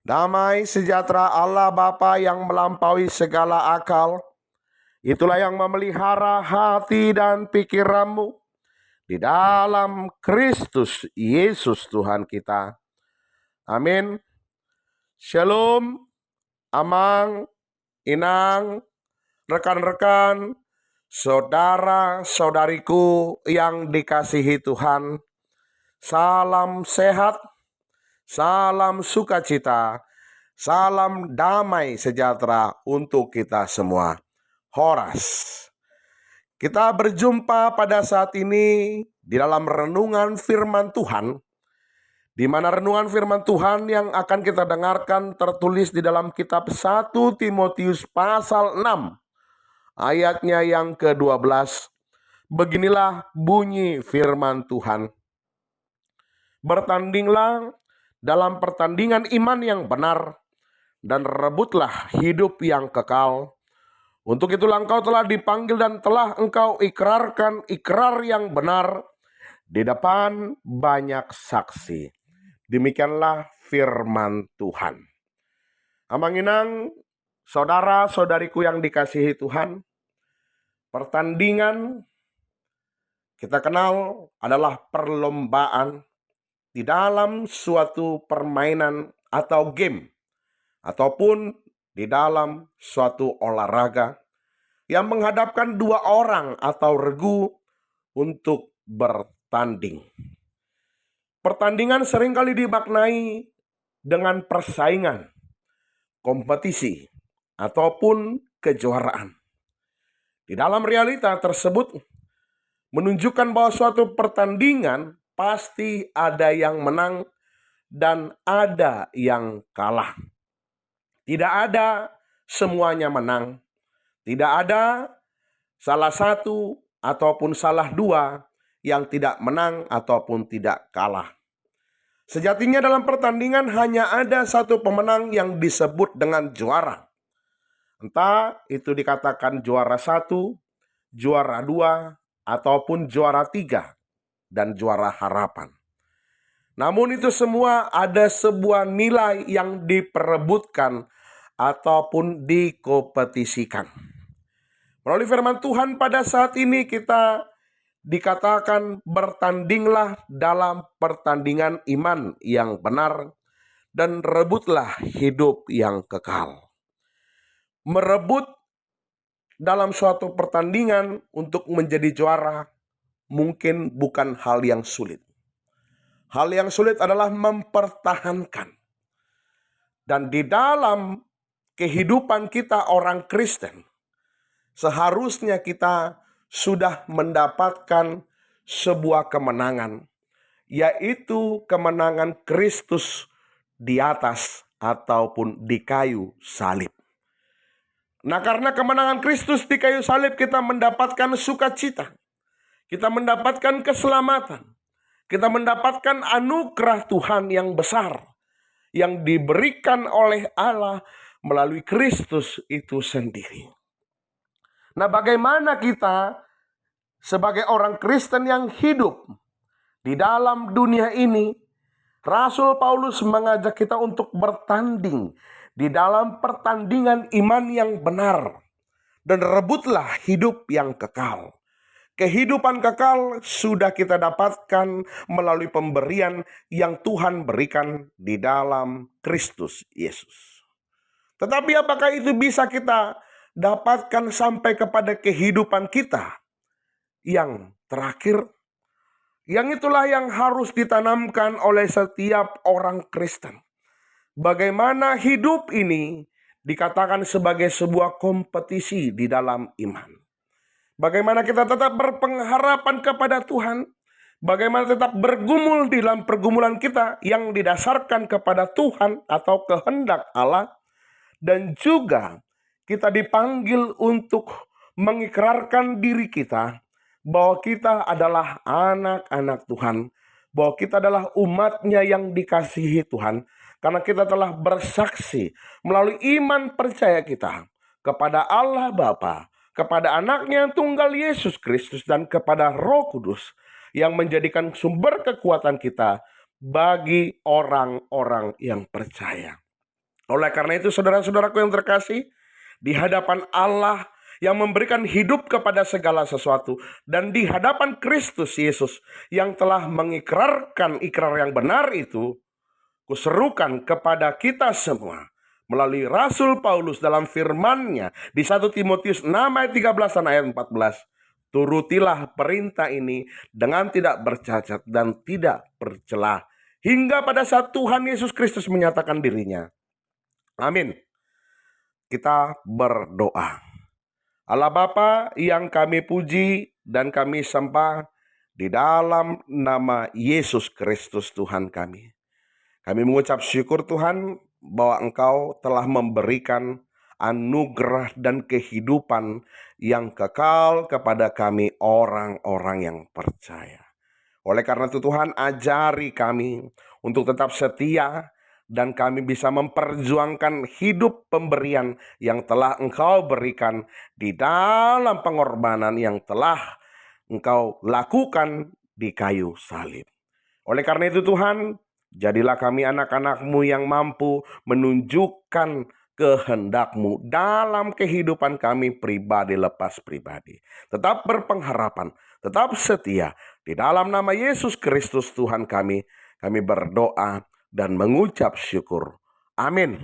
Damai sejahtera Allah Bapa yang melampaui segala akal, itulah yang memelihara hati dan pikiranmu di dalam Kristus Yesus Tuhan kita. Amin. Shalom, Amang, Inang, rekan-rekan, saudara-saudariku yang dikasihi Tuhan. Salam sehat, salam sukacita, salam damai sejahtera untuk kita semua. Horas. Kita berjumpa pada saat ini di dalam renungan firman Tuhan, di mana renungan firman Tuhan yang akan kita dengarkan tertulis di dalam kitab 1 Timotius pasal 6, ayatnya yang ke-12. Beginilah bunyi firman Tuhan. Bertandinglah dalam pertandingan iman yang benar, dan rebutlah hidup yang kekal. Untuk itulah engkau telah dipanggil dan telah engkau ikrarkan ikrar yang benar di depan banyak saksi. Demikianlah firman Tuhan. Amang Inang, saudara-saudariku yang dikasihi Tuhan, pertandingan kita kenal adalah perlombaan di dalam suatu permainan atau game, ataupun di dalam suatu olahraga yang menghadapkan dua orang atau regu untuk bertanding. Pertandingan seringkali dimaknai dengan persaingan, kompetisi, ataupun kejuaraan. Di dalam realita tersebut menunjukkan bahwa suatu pertandingan pasti ada yang menang dan ada yang kalah. Tidak ada semuanya menang. Tidak ada salah satu ataupun salah dua yang tidak menang ataupun tidak kalah. Sejatinya dalam pertandingan hanya ada satu pemenang yang disebut dengan juara. Entah itu dikatakan juara 1, juara 2, ataupun juara 3, dan juara harapan. Namun itu semua ada sebuah nilai yang diperebutkan ataupun dikompetisikan. Melalui firman Tuhan pada saat ini kita dikatakan bertandinglah dalam pertandingan iman yang benar dan rebutlah hidup yang kekal. Merebut dalam suatu pertandingan untuk menjadi juara mungkin bukan hal yang sulit. Hal yang sulit adalah mempertahankan. Dan di dalam kehidupan kita orang Kristen, seharusnya kita sudah mendapatkan sebuah kemenangan, yaitu kemenangan Kristus di atas ataupun di kayu salib. Nah, karena kemenangan Kristus di kayu salib kita mendapatkan sukacita, kita mendapatkan keselamatan, kita mendapatkan anugerah Tuhan yang besar yang diberikan oleh Allah melalui Kristus itu sendiri. Nah, bagaimana kita sebagai orang Kristen yang hidup di dalam dunia ini? Rasul Paulus mengajak kita untuk bertanding di dalam pertandingan iman yang benar dan rebutlah hidup yang kekal. Kehidupan kekal sudah kita dapatkan melalui pemberian yang Tuhan berikan di dalam Kristus Yesus. Tetapi apakah itu bisa kita dapatkan sampai kepada kehidupan kita yang terakhir? Yang itulah yang harus ditanamkan oleh setiap orang Kristen. Bagaimana hidup ini dikatakan sebagai sebuah kompetisi di dalam iman. Bagaimana kita tetap berpengharapan kepada Tuhan. Bagaimana tetap bergumul di dalam pergumulan kita yang didasarkan kepada Tuhan atau kehendak Allah. Dan juga kita dipanggil untuk mengikrarkan diri kita bahwa kita adalah anak-anak Tuhan, bahwa kita adalah umatnya yang dikasihi Tuhan, karena kita telah bersaksi melalui iman percaya kita kepada Allah Bapa, kepada anaknya yang tunggal Yesus Kristus, dan kepada Roh Kudus yang menjadikan sumber kekuatan kita bagi orang-orang yang percaya. Oleh karena itu saudara-saudaraku yang terkasih, di hadapan Allah yang memberikan hidup kepada segala sesuatu, dan di hadapan Kristus Yesus yang telah mengikrarkan ikrar yang benar itu, kuserukan kepada kita semua melalui Rasul Paulus dalam firman-Nya di 1 Timotius 6 ayat 13 dan ayat 14. Turutilah perintah ini dengan tidak bercacat dan tidak bercela, hingga pada saat Tuhan Yesus Kristus menyatakan dirinya. Amin. Kita berdoa. Allah Bapa yang kami puji dan kami sembah di dalam nama Yesus Kristus Tuhan kami. Kami mengucap syukur Tuhan bahwa Engkau telah memberikan anugerah dan kehidupan yang kekal kepada kami orang-orang yang percaya. Oleh karena itu Tuhan, ajari kami untuk tetap setia dan kami bisa memperjuangkan hidup pemberian yang telah Engkau berikan di dalam pengorbanan yang telah Engkau lakukan di kayu salib. Oleh karena itu Tuhan, jadilah kami anak-anak-Mu yang mampu menunjukkan kehendak-Mu dalam kehidupan kami pribadi lepas pribadi. Tetap berpengharapan, tetap setia. Di dalam nama Yesus Kristus Tuhan kami berdoa dan mengucap syukur. Amin.